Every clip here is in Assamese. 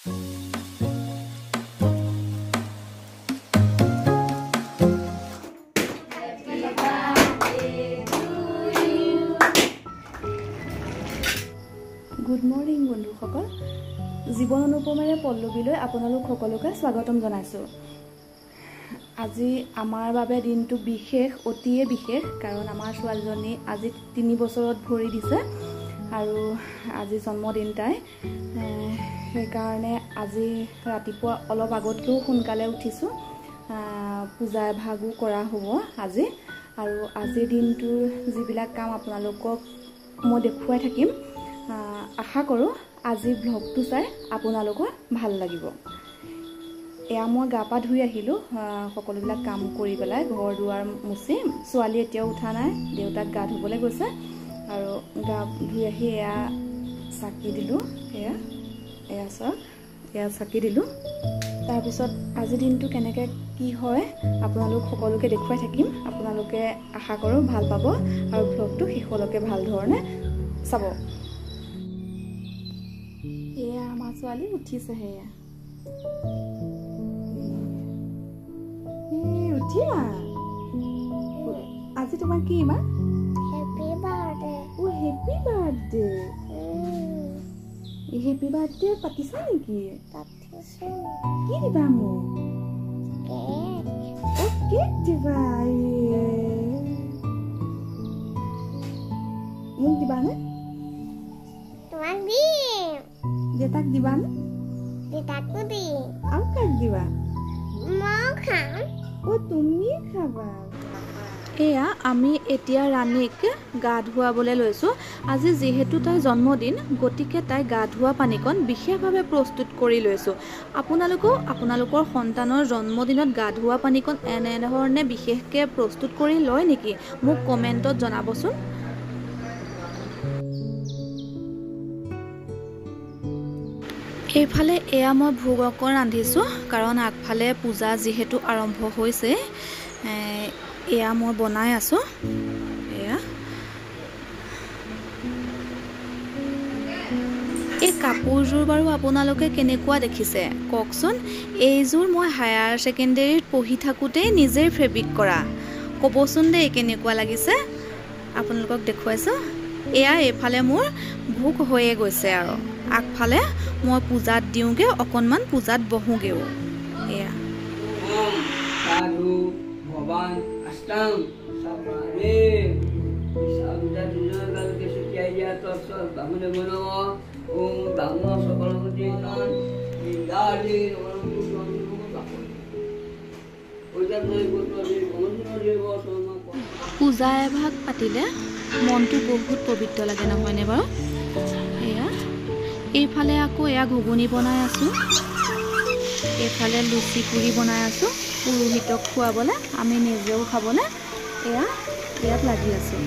গুড মৰ্নিং বন্ধুসকল, জীৱন অনুপমেৰে পল্লৱীলৈ আপোনালোক সকলোকে স্বাগতম জনাইছোঁ। আজি আমাৰ বাবে দিনটো বিশেষ, অতিয়ে বিশেষ, কাৰণ আমাৰ ছোৱালীজনী আজি 3 বছৰত ভৰি দিছে আৰু আজি জন্মদিন তাই। সেইকাৰণে আজি ৰাতিপুৱা অলপ আগতকৈও সোনকালে উঠিছোঁ। পূজা এভাগো কৰা হ'ব আজি, আৰু আজিৰ দিনটোৰ যিবিলাক কাম আপোনালোকক মই দেখুৱাই থাকিম। আশা কৰোঁ আজিৰ ব্লগটো চাই আপোনালোকৰ ভাল লাগিব। এয়া মই গা পা ধুই আহিলোঁ, সকলোবিলাক কাম কৰি পেলাই ঘৰ দুৱাৰ মুচি। ছোৱালী এতিয়াও উঠা নাই, দেউতাক গা ধুবলৈ গৈছে, আৰু গা ধুই আহি এয়া চাকি দিলোঁ। এয়া চাওক, এয়া চাকি দিলোঁ। তাৰপিছত আজিৰ দিনটো কেনেকৈ কি হয় আপোনালোক সকলোকে দেখুৱাই থাকিম। আপোনালোকে আশা কৰোঁ ভাল পাব আৰু ব্লগটো শেষলৈকে ভাল ধৰণে চাব। এয়া আমাৰ ছোৱালী উঠিছেহে, এয়া উঠিবা। আজি তোমাৰ কি ইমান? Happy birthday. অ হেপী বাৰ্থডে। হেপী বাৰ্থডে পাতিছা নেকি? কি দিবা মোক? কেক দিবা? মোক দিবানে? তোমাক দিম। দেউতাক দিবানে? দেউতাকো দিম। আৰু কাক দিবা? মই খাম। অ তুমি খাবা। এয়া আমি এতিয়া ৰাণীক গা ধুৱাবলৈ লৈছোঁ। আজি যিহেতু তাইৰ জন্মদিন, গতিকে তাই গা ধোৱা পানীকণ বিশেষভাৱে প্ৰস্তুত কৰি লৈছোঁ। আপোনালোকেও আপোনালোকৰ সন্তানৰ জন্মদিনত গা ধোৱা পানীকণ এনেধৰণে বিশেষকৈ প্ৰস্তুত কৰি লয় নেকি? মোক কমেণ্টত জনাবচোন। এইফালে এয়া মই ভোগ অকণ ৰান্ধিছোঁ, কাৰণ আগফালে পূজা যিহেতু আৰম্ভ হৈছে। এয়া মই বনাই আছোঁ। এয়া এই কাপোৰযোৰ বাৰু আপোনালোকে কেনেকুৱা দেখিছে কওকচোন। এইযোৰ মই হায়াৰ ছেকেণ্ডেৰীত পঢ়ি থাকোঁতেই নিজেই ফেব্ৰিক কৰা। ক'বচোন দেই কেনেকুৱা লাগিছে। আপোনালোকক দেখুৱাইছোঁ। এয়া এইফালে মোৰ ভোগ হৈয়ে গৈছে, আৰু আগফালে মই পূজাত দিওঁগৈ, অকণমান পূজাত বহোগৈও। এয়া পূজা এভাগ পাতিলে মনটো বহুত পবিত্ৰ লাগে, নহয়নে বাৰু? এয়া এইফালে আকৌ এয়া ঘুগুনি বনাই আছোঁ, এইফালে লুচি পুৰি বনাই আছোঁ পুৰোহিতক খুৱাবলৈ, আমি নিজেও খাবলৈ। এয়া ইয়াত লাগি আছোঁ।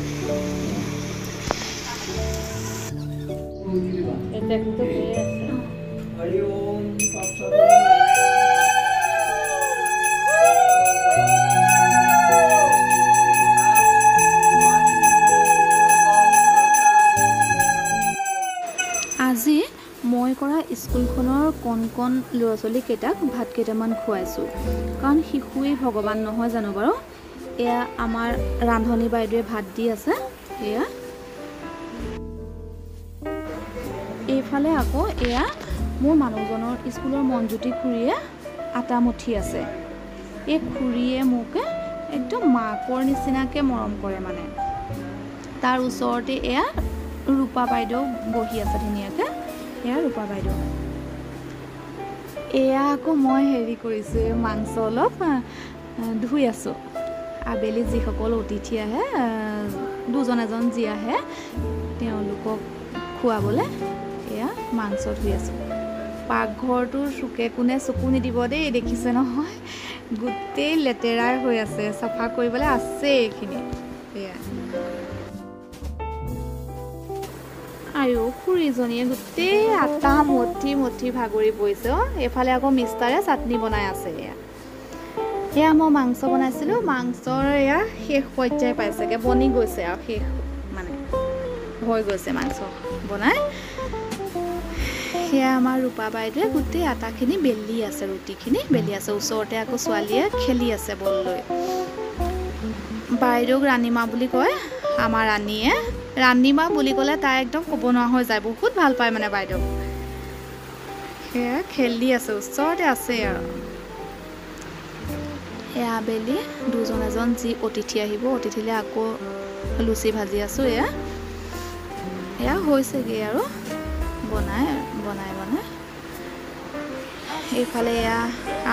আজি মই কৰা স্কুলখনৰ কণ কণ ল'ৰা ছোৱালীকেইটাক ভাত কেইটামান খুৱাইছোঁ, কাৰণ শিশুৱেই ভগৱান নহয় জানো বাৰু। এয়া আমাৰ ৰান্ধনী বাইদেৱে ভাত দি আছে। এয়া এইফালে আকৌ এয়া মোৰ মানুহজনৰ স্কুলৰ মনজ্যোতি খুৰীয়ে আটা মঠি আছে। এই খুৰীয়ে মোক একদম মাকৰ নিচিনাকৈ মৰম কৰে মানে। তাৰ ওচৰতে এয়া ৰূপা বাইদেউ বহি আছে ধুনীয়াকৈ। এয়া ৰূপা বাইদেউ। এয়া আকৌ মই হেৰি কৰিছোঁ, মাংস অলপ ধুই আছোঁ। আবেলি যিসকল অতিথি আহে, দুজন এজন যি আহে, তেওঁলোকক খুৱাবলৈ এয়া মাংস ধুই আছোঁ। পাকঘৰটোৰ চুকে কোণে চকু নিদিব দেই, দেখিছে নহয় গোটেই লেতেৰাই হৈ আছে, চাফা কৰিবলৈ আছে এইখিনি। এয়া আৰু খুৰীজনীয়ে গোটেই আটা মঠি মঠি ভাগৰি পৰিছে। এইফালে আকৌ মিষ্টাৰে চাটনি বনাই আছে। এয়া মই মাংস বনাইছিলোঁ, মাংসৰ এয়া শেষ পৰ্যায় পাইছেগৈ, বনি গৈছে আৰু শেষ মানে হৈ গৈছে মাংস বনাই। সেয়া আমাৰ ৰূপা বাইদেৱে গোটেই আটাখিনি বেলি আছে, ৰুটিখিনি বেলি আছে। ওচৰতে আকৌ ছোৱালীয়ে খেলি আছে বল লৈ। বাইদেউক ৰাণীমা বুলি কয় আমাৰ ৰাণীয়ে। ৰাণীমা বুলি ক'লে তাই একদম ক'ব নোৱাৰা হৈ যায়, বহুত ভাল পায় মানে বাইদেউক। সেয়া খেলি আছে, ওচৰতে আছে আৰু। এয়া আবেলি দুজন এজন যি অতিথি আহিব, অতিথিলৈ আকৌ লুচি ভাজি আছোঁ। এয়া হৈছেগৈ আৰু বনাই এইফালে এয়া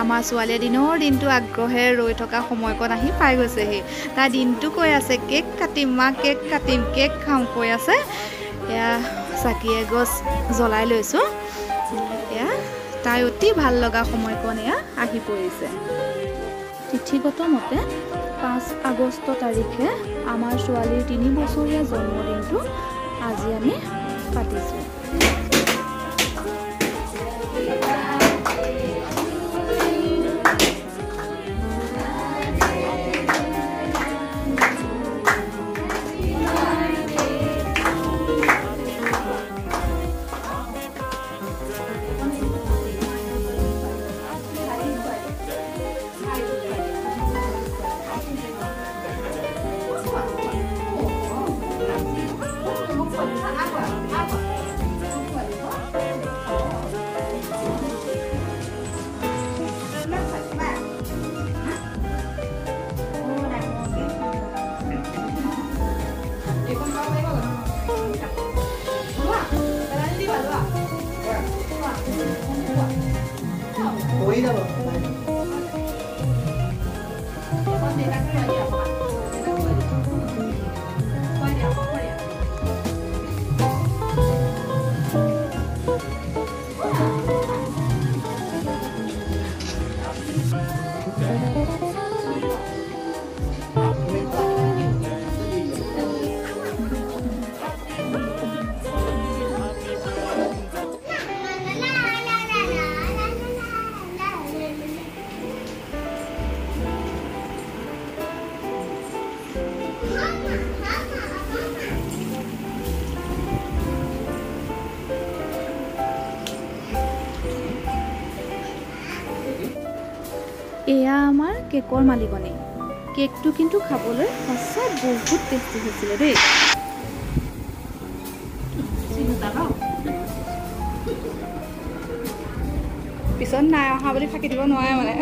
আমাৰ ছোৱালীয়ে দিনটো আগ্ৰহেৰে ৰৈ থকা সময়কণ আহি পাই গৈছেহি। তাই দিনটো কৈ আছে কেক কাটিম মা, কেক কাটিম, কেক খাওঁ কৈ আছে। এয়া চাকি এগছ জ্বলাই লৈছোঁ। এয়া তাই অতি ভাল লগা সময়কণ এয়া আহি পৰিছে। তিথিগত মতে 5 আগষ্ট তাৰিখে আমাৰ ছোৱালীৰ 3 বছৰীয়া জন্মদিনটো আজি আমি পাতিছোঁ। এয়া আমাৰ কেকৰ মালিকনী। কেকটো কিন্তু খাবলৈ সঁচাই বহুত টেষ্টি হৈছিলে দেই। পিছত নাই অহা বুলি ফাঁকি দিব নোৱাৰে মানে।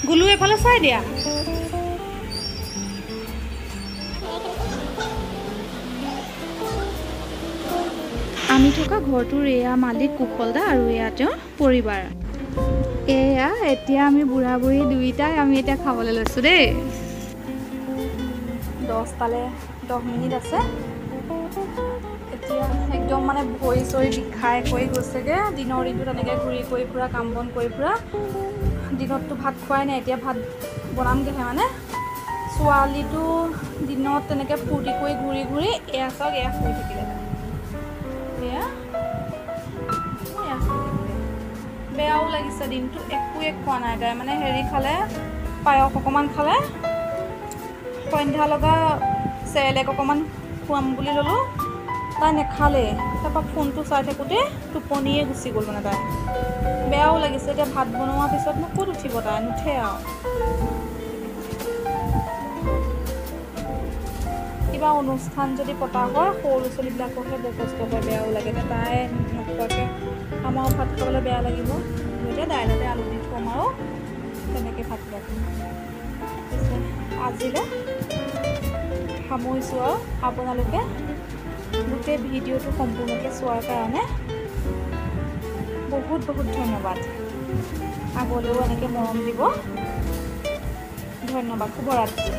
গুলু এফালে চাই দিয়া। আমি থকা ঘৰটোৰ এয়া মালিক কুশল দা আৰু এয়া তেওঁৰ পৰিবাৰ। এয়া এতিয়া আমি বুঢ়া বুঢ়ী দুইটাই আমি এতিয়া খাবলৈ লৈছোঁ দেই। 10 মিনিট আছে। এতিয়া একদম মানে ভৰি চৰি বিষাই কৰি গৈছেগৈ। দিনৰ দিনটো তেনেকৈ ঘূৰি কৰি ফুৰা, কাম বন কৰি ফুৰা। দিনততো ভাত খোৱাই নাই, এতিয়া ভাত বনামগৈহে মানে। ছোৱালীটো দিনত তেনেকৈ ফূৰ্তি কৰি ঘূৰি ঘূৰি এয়া চাওক এয়া শুই থাকিলে। বেয়াও লাগিছে, দিনটো একোৱে খোৱা নাই তাই। মানে হেৰি খালে, পায়স অকণমান খালে, সন্ধ্যা লগা চেৰেলেক অকণমান খুৱাম বুলি ল'লোঁ, তাই নেখালেই। তাৰপৰা ফোনটো চাই থাকোঁতে টোপনিয়ে গুচি গ'ল মানে তাই। বেয়াও লাগিছে। এতিয়া ভাত বনোৱাৰ পিছতনো ক'ত উঠিব তাই, নুঠে আৰু। কিবা অনুষ্ঠান যদি পতা হয়, সৰু ল'ৰা ছোৱালীবিলাকৰহে বৰ কষ্ট হয়, বেয়াও লাগে। তাই নোখোৱাকৈ আমাৰো ভাত খাবলৈ বেয়া লাগিব। এতিয়া দাইলতে আলু দি থ'ম আৰু তেনেকৈ ভাত খাব। পিছে আজিলৈ সামৰিছোঁ আৰু। আপোনালোকে গোটেই ভিডিঅ'টো সম্পূৰ্ণকৈ চোৱাৰ কাৰণে বহুত বহুত ধন্যবাদ। আগলৈও এনেকৈ মৰম দিব। ধন্যবাদ। শুভৰাত্ৰি।